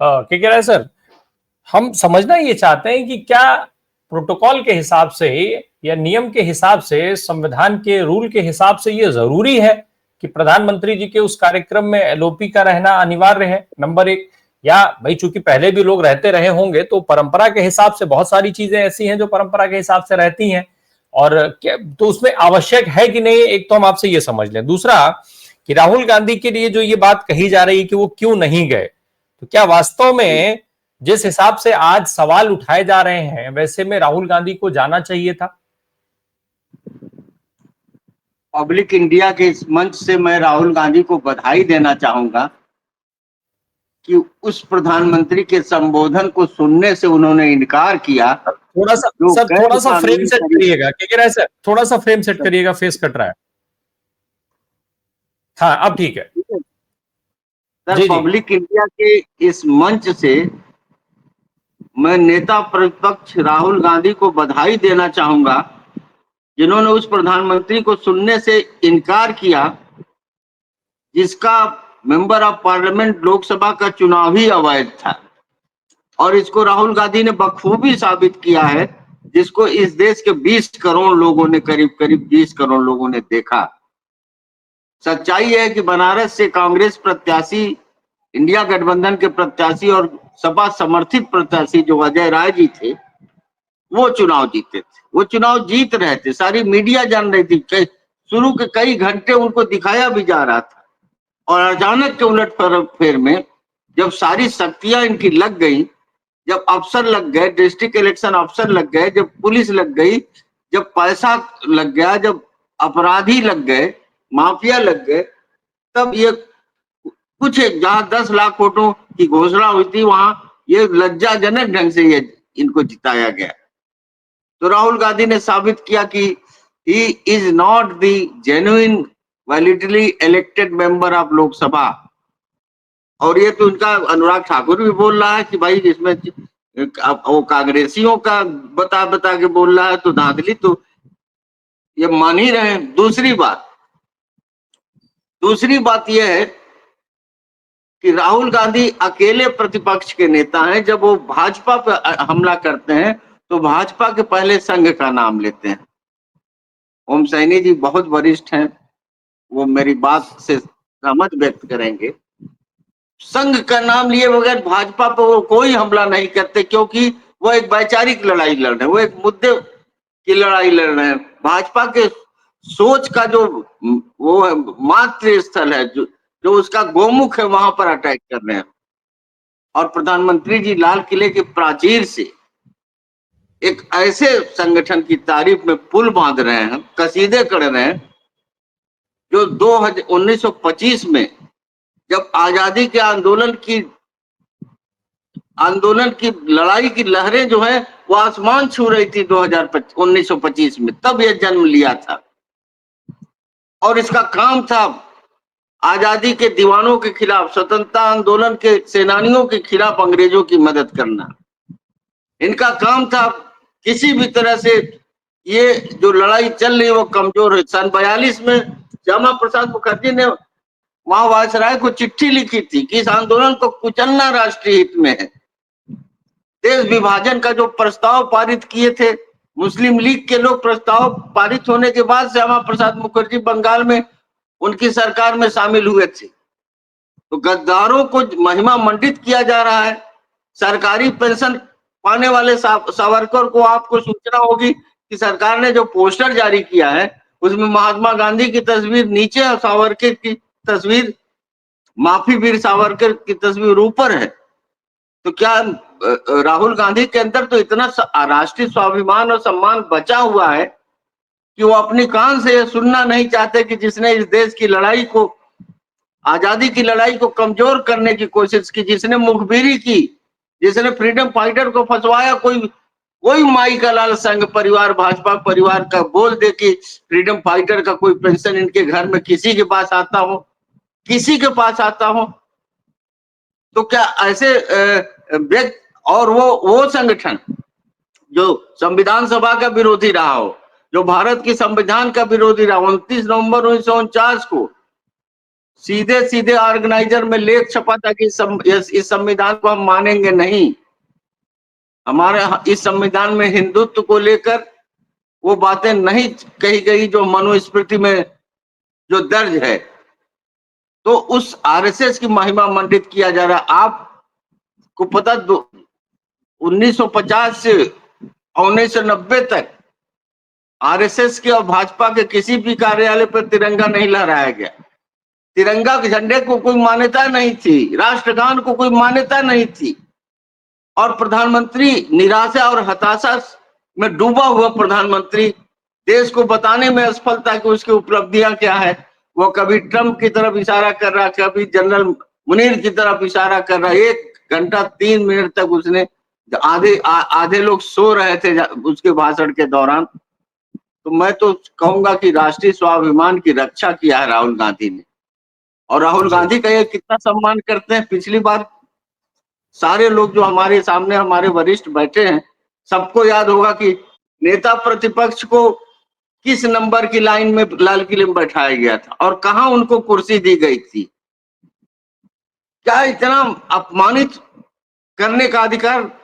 क्या कह रहे हैं सर, हम समझना ये चाहते हैं कि क्या प्रोटोकॉल के हिसाब से या नियम के हिसाब से, संविधान के रूल के हिसाब से ये जरूरी है कि प्रधानमंत्री जी के उस कार्यक्रम में एलओपी का रहना अनिवार्य है, नंबर एक। या भाई चूंकि पहले भी लोग रहते रहे होंगे तो परंपरा के हिसाब से बहुत सारी चीजें ऐसी हैं जो परंपरा के हिसाब से रहती हैं, और क्या तो उसमें आवश्यक है कि नहीं, एक तो हम आपसे ये समझ लें। दूसरा कि राहुल गांधी के लिए जो ये बात कही जा रही है कि वो क्यों नहीं गए, तो क्या वास्तव में जिस हिसाब से आज सवाल उठाए जा रहे हैं वैसे में राहुल गांधी को जाना चाहिए था? पब्लिक इंडिया के इस मंच से मैं राहुल गांधी को बधाई देना चाहूंगा कि उस प्रधानमंत्री के संबोधन को सुनने से उन्होंने इनकार किया। थोड़ा सा सर, थोड़ा सा फ्रेम सेट करिएगा, क्या कह रहा है सर, थोड़ा सा फ्रेम सेट करिएगा, फेस कट रहा है। हाँ अब ठीक है सर। पब्लिक इंडिया के इस मंच से मैं नेता प्रतिपक्ष राहुल गांधी को बधाई देना चाहूंगा, जिन्होंने उस प्रधानमंत्री को सुनने से इनकार किया जिसका मेंबर ऑफ पार्लियामेंट लोकसभा का चुनाव ही अवैध था। और इसको राहुल गांधी ने बखूबी साबित किया है, जिसको इस देश के 20 करोड़ लोगों ने, करीब करीब 20 करोड़ लोगों ने देखा। सच्चाई है कि बनारस से कांग्रेस प्रत्याशी, इंडिया गठबंधन के प्रत्याशी और सपा समर्थित प्रत्याशी जो अजय राय जी थे, वो चुनाव जीते थे। वो चुनाव जीत रहे थे, सारी मीडिया जान रही थी, शुरू के कई घंटे उनको दिखाया भी जा रहा था। और अचानक के उलट फेर में जब सारी शक्तियां इनकी लग गई, जब अफसर लग गए, डिस्ट्रिक्ट इलेक्शन अफसर लग गए, जब पुलिस लग गई, जब पैसा लग गया, जब अपराधी लग गए, माफिया लग गए, तब ये कुछ जहां 10 लाख वोटों की घोषणा हुई थी वहां ये लज्जाजनक ढंग से ये इनको जिताया गया। तो राहुल गांधी ने साबित किया कि he is not the genuine validly elected member of Lok Sabha. और ये तो उनका अनुराग ठाकुर भी बोल रहा है कि भाई इसमें वो कांग्रेसियों का बता बता के बोल रहा है, तो धांधली तो ये मान ही रहे हैं। दूसरी बात यह है कि राहुल गांधी अकेले प्रतिपक्ष के नेता हैं। जब वो भाजपा पर हमला करते हैं तो भाजपा के पहले संघ का नाम लेते हैं। ओम सैनी जी बहुत वरिष्ठ हैं, वो मेरी बात से सहमत व्यक्त करेंगे। संघ का नाम लिए बगैर भाजपा पर वो कोई हमला नहीं करते, क्योंकि वो एक वैचारिक लड़ाई लड़ रहे हैं, वो एक मुद्दे की लड़ाई लड़ रहे हैं। भाजपा के सोच का जो वो है, मातृ स्थल है, जो उसका गोमुख है, वहां पर अटैक कर रहे हैं। और प्रधानमंत्री जी लाल किले के प्राचीर से एक ऐसे संगठन की तारीफ में पुल बांध रहे हैं, कसीदे कर रहे हैं, जो 1925 में जब आजादी के आंदोलन की लड़ाई की लहरें जो है वो आसमान छू रही थी 1925 में, तब यह जन्म लिया था। और इसका काम था आजादी के दीवानों के खिलाफ, स्वतंत्रता आंदोलन के सेनानियों के खिलाफ अंग्रेजों की मदद करना। इनका काम था किसी भी तरह से ये जो लड़ाई चल रही है वो कमजोर है। सन 42 में श्यामा प्रसाद मुखर्जी ने वहां वायसराय को चिट्ठी लिखी थी कि इस आंदोलन को कुचलना राष्ट्रीय हित में है। देश विभाजन का जो प्रस्ताव पारित किए थे मुस्लिम लीग के लोग, प्रस्ताव पारित होने के बाद श्यामा प्रसाद मुखर्जी बंगाल में उनकी सरकार में शामिल हुए थे। तो गद्दारों को महिमा मंडित किया जा रहा है। सरकारी पेंशन पाने वाले सावरकर को आपको सूचना होगी कि सरकार ने जो पोस्टर जारी किया है उसमें महात्मा गांधी की तस्वीर नीचे और सावरकर की तस्वीर, माफी वीर सावरकर की तस्वीर ऊपर है। तो क्या राहुल गांधी के अंदर तो इतना राष्ट्रीय स्वाभिमान और सम्मान बचा हुआ है कि वो अपनी कान से सुनना नहीं चाहते कि जिसने इस देश की लड़ाई को, आजादी की लड़ाई को कमजोर करने की कोशिश की, जिसने मुखबिरी की, जिसने फ्रीडम फाइटर को फंसवाया, कोई माई का लाल संघ परिवार, भाजपा परिवार का बोल दे कि फ्रीडम फाइटर का कोई पेंशन इनके घर में किसी के पास आता हो, किसी के पास आता हो। तो क्या ऐसे व्यक्ति और वो संगठन जो संविधान सभा का विरोधी रहा हो, जो भारत की संविधान का विरोधी रहा, 29 नवंबर 1949 को सीधे सीधे ऑर्गेनाइजर में लेख छपा था कि इस संविधान को हम मानेंगे नहीं। हमारे इस संविधान में हिंदुत्व को लेकर वो बातें नहीं कही गई जो मनुस्मृति में जो दर्ज है। तो उस आरएसएस की महिमा मंडित किया जा रहा है। आपको पता 1950 से 1990 तक आरएसएस के और भाजपा के किसी भी कार्यालय पर तिरंगा नहीं लहराया गया। तिरंगा के झंडे को कोई मान्यता नहीं थी, राष्ट्रगान को कोई मान्यता नहीं थी। और प्रधानमंत्री निराशा और हताशा में डूबा हुआ प्रधानमंत्री देश को बताने में असफल था कि उसकी उपलब्धियां क्या है। वो कभी ट्रंप की तरफ इशारा कर रहा, कभी जनरल मुनीर की तरफ इशारा कर रहा। 1 घंटा 3 मिनट तक उसने आधे लोग सो रहे थे उसके भाषण के दौरान। तो मैं तो कहूंगा कि राष्ट्रीय स्वाभिमान की रक्षा किया है राहुल गांधी ने। और राहुल गांधी का ये कितना सम्मान करते हैं। पिछली बार सारे लोग जो हमारे सामने हमारे वरिष्ठ बैठे हैं, सबको याद होगा कि नेता प्रतिपक्ष को किस नंबर की लाइन में लाल किले में बैठाया गया था और कहां उनको कुर्सी दी गई थी। क्या इतना अपमानित करने का अधिकार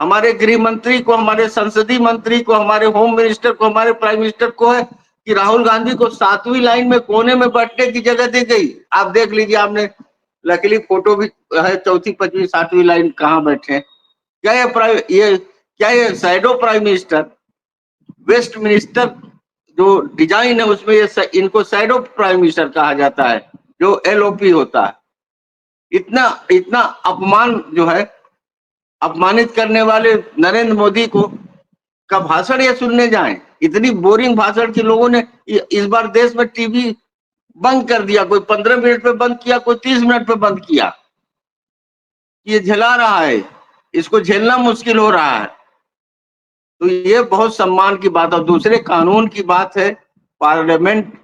हमारे गृह मंत्री को, हमारे संसदीय मंत्री को, हमारे होम मिनिस्टर को, हमारे प्राइम मिनिस्टर को है कि राहुल गांधी को 7वीं लाइन में कोने में बैठने की जगह दी गई। आप देख लीजिए, आपने लकीली फोटो भी है, 4वीं 5वीं 7वीं लाइन कहां बैठे। क्या ये shadow prime minister, Westminster जो डिजाइन है उसमें ये इनको शैडो प्राइम मिनिस्टर कहा जाता है, जो एलओपी होता है। इतना अपमान जो है, अपमानित करने वाले नरेंद्र मोदी को का भाषण ये सुनने जाएं। इतनी बोरिंग भाषण के लोगों ने इस बार देश में टीवी बंद कर दिया। कोई 15 मिनट पे बंद किया, कोई 30 मिनट पे बंद किया। ये झेला रहा है, इसको झेलना मुश्किल हो रहा है। तो ये बहुत सम्मान की बात है। और दूसरे कानून की बात है, पार्लियामेंट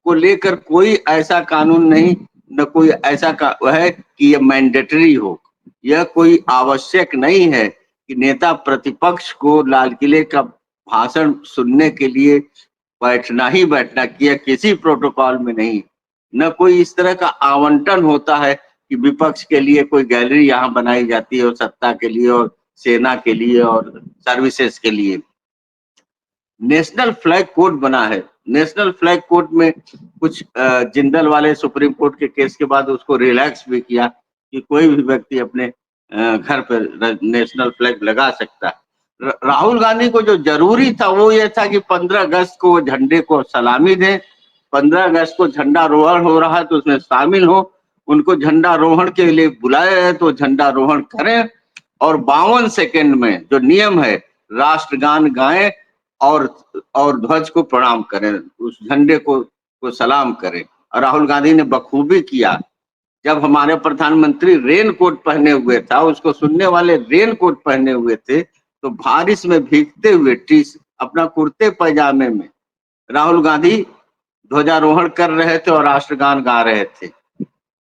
को लेकर कोई ऐसा कानून नहीं, न कोई ऐसा है कि ये मैंडेटरी हो। यह कोई आवश्यक नहीं है कि नेता प्रतिपक्ष को लाल किले का भाषण सुनने के लिए बैठना ही बैठना, किया किसी प्रोटोकॉल में नहीं। न कोई इस तरह का आवंटन होता है कि विपक्ष के लिए कोई गैलरी यहाँ बनाई जाती है और सत्ता के लिए और सेना के लिए और सर्विसेज के लिए। नेशनल फ्लैग कोड बना है। नेशनल फ्लैग कोड में कुछ जिंदल वाले सुप्रीम कोर्ट के केस के बाद उसको रिलैक्स भी किया कि कोई भी व्यक्ति अपने घर पर नेशनल फ्लैग लगा सकता है। राहुल गांधी को जो जरूरी था वो ये था कि 15 अगस्त को वो झंडे को सलामी दें। 15 अगस्त को झंडारोहण हो रहा है तो उसमें शामिल हो, उनको झंडारोहण के लिए बुलाया है तो झंडारोहण करें और 52 सेकंड में जो नियम है राष्ट्रगान गाएं और ध्वज को प्रणाम करें, उस झंडे को सलाम करें। और राहुल गांधी ने बखूबी किया। जब हमारे प्रधानमंत्री रेन कोट पहने हुए था, उसको सुनने वाले रेन कोट पहने हुए थे, तो बारिश में भीगते हुए अपना कुर्ते पैजामे में राहुल गांधी ध्वजारोहण कर रहे थे और राष्ट्रगान गा रहे थे।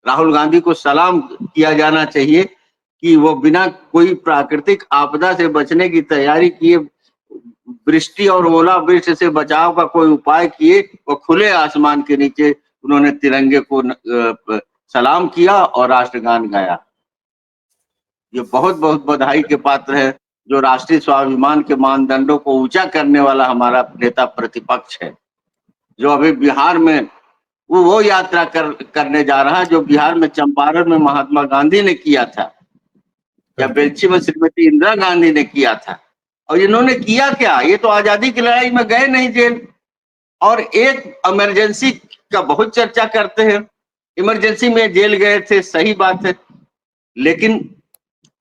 राहुल गांधी को सलाम किया जाना चाहिए कि वो बिना कोई प्राकृतिक आपदा से बचने की तैयारी किए, वृष्टि और ओलावृष्टि से बचाव का कोई उपाय किए, वो खुले आसमान के नीचे उन्होंने तिरंगे को सलाम किया और राष्ट्रगान गाया। ये बहुत बहुत बधाई के पात्र है जो राष्ट्रीय स्वाभिमान के मानदंडों को ऊंचा करने वाला हमारा नेता प्रतिपक्ष है, जो अभी बिहार में वो यात्रा करने जा रहा है जो बिहार में चंपारण में महात्मा गांधी ने किया था या बेलछी में श्रीमती इंदिरा गांधी ने किया था। और इन्होंने किया क्या? ये तो आजादी की लड़ाई में गए नहीं जेल, और एक इमरजेंसी का बहुत चर्चा करते हैं। इमरजेंसी में जेल गए थे, सही बात है, लेकिन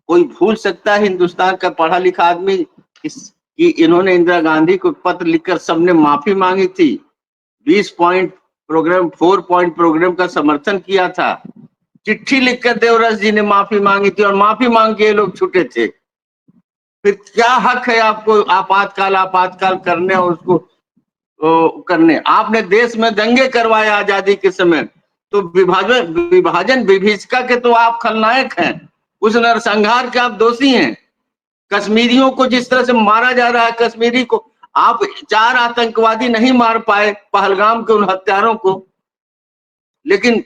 कोई भूल सकता है हिंदुस्तान का पढ़ा लिखा आदमी कि इन्होंने इंदिरा गांधी को पत्र लिखकर सबने माफी मांगी थी। 20 पॉइंट प्रोग्राम, 4 पॉइंट प्रोग्राम का समर्थन किया था। चिट्ठी लिखकर देवरस जी ने माफी मांगी थी और माफी मांग के ये लोग छूटे थे। फिर क्या हक है आपको आपातकाल करने और उसको करने? आपने देश में दंगे करवाए आजादी के समय, तो विभाजन विभीषिका के तो आप खलनायक हैं, उस नरसंहार के आप दोषी हैं। कश्मीरियों को जिस तरह से मारा जा रहा है, कश्मीरी को आप 4 आतंकवादी नहीं मार पाए, पहलगाम के उन हत्यारों को, लेकिन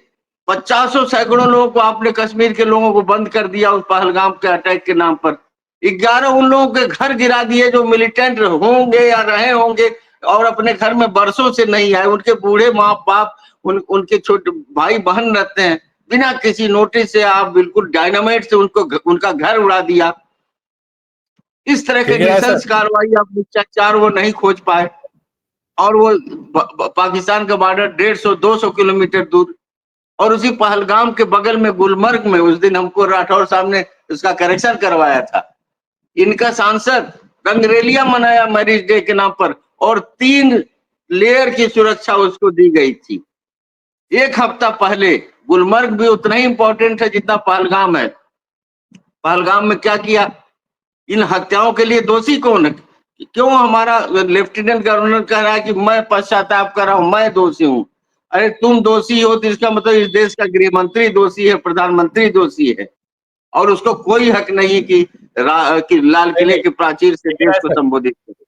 50 सैकड़ों लोगों को आपने कश्मीर के लोगों को बंद कर दिया उस पहलगाम के अटैक के नाम पर। 11 उन लोगों के घर गिरा दिए जो मिलिटेंट होंगे या रहे होंगे और अपने घर में बरसों से नहीं आए। उनके बूढ़े माँ बाप, उनके छोटे भाई बहन रहते हैं। बिना किसी नोटिस से आप बिल्कुल डायनामाइट से उनका घर उड़ा दिया। इस तरह के लेकिन ऐसा निशंस कार्रवाई आप चार वो नहीं खोज पाए। और वो पाकिस्तान का बॉर्डर 150-200 किलोमीटर दूर, और उसी पहलगाम के बगल में गुलमर्ग में उस दिन हमको राठौर साहब ने उसका करेक्शन करवाया था। इनका सांसद रंगरेलिया मनाया मैरिज डे के नाम पर, और 3 लेयर की सुरक्षा उसको दी गई थी। एक हफ्ता पहले गुलमर्ग भी उतना ही इंपॉर्टेंट है जितना पहलगाम है। पहलगाम में क्या किया? इन हत्याओं के लिए दोषी कौन है? क्यों हमारा लेफ्टिनेंट गवर्नर कह रहा है कि मैं पश्चाताप कर रहा हूं, मैं दोषी हूं? अरे तुम दोषी हो तो इसका मतलब इस देश का गृह मंत्री दोषी है, प्रधानमंत्री दोषी है, और उसको कोई हक नहीं कि लाल किले के प्राचीर से लेकिन देश को ऐसा संबोधित करे।